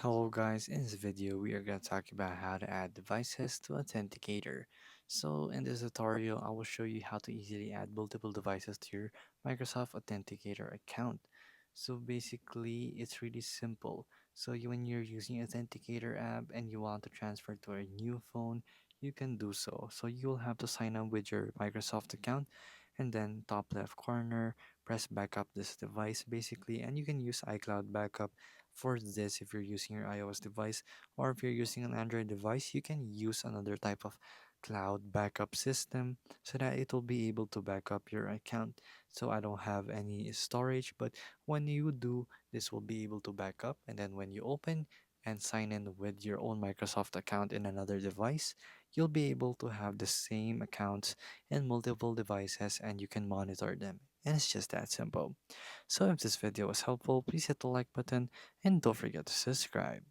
Hello guys, in this video we are going to talk about how to add devices to Authenticator. So in this tutorial I will show you how to easily add multiple devices to your Microsoft Authenticator account. So basically it's really simple. So when you're using Authenticator app and you want to transfer to a new phone, you can do so. So you'll have to sign up with your Microsoft account and then top left corner press backup this device basically, and you can use iCloud backup for this. If you're using your iOS device or if you're using an Android device, you can use another type of cloud backup system so that it will be able to back up your account. So I don't have any storage, but when you do, this will be able to back up, and then when you open and sign in with your own Microsoft account in another device, you'll be able to have the same accounts in multiple devices and you can monitor them. And it's just that simple. So if this video was helpful, please hit the like button and don't forget to subscribe.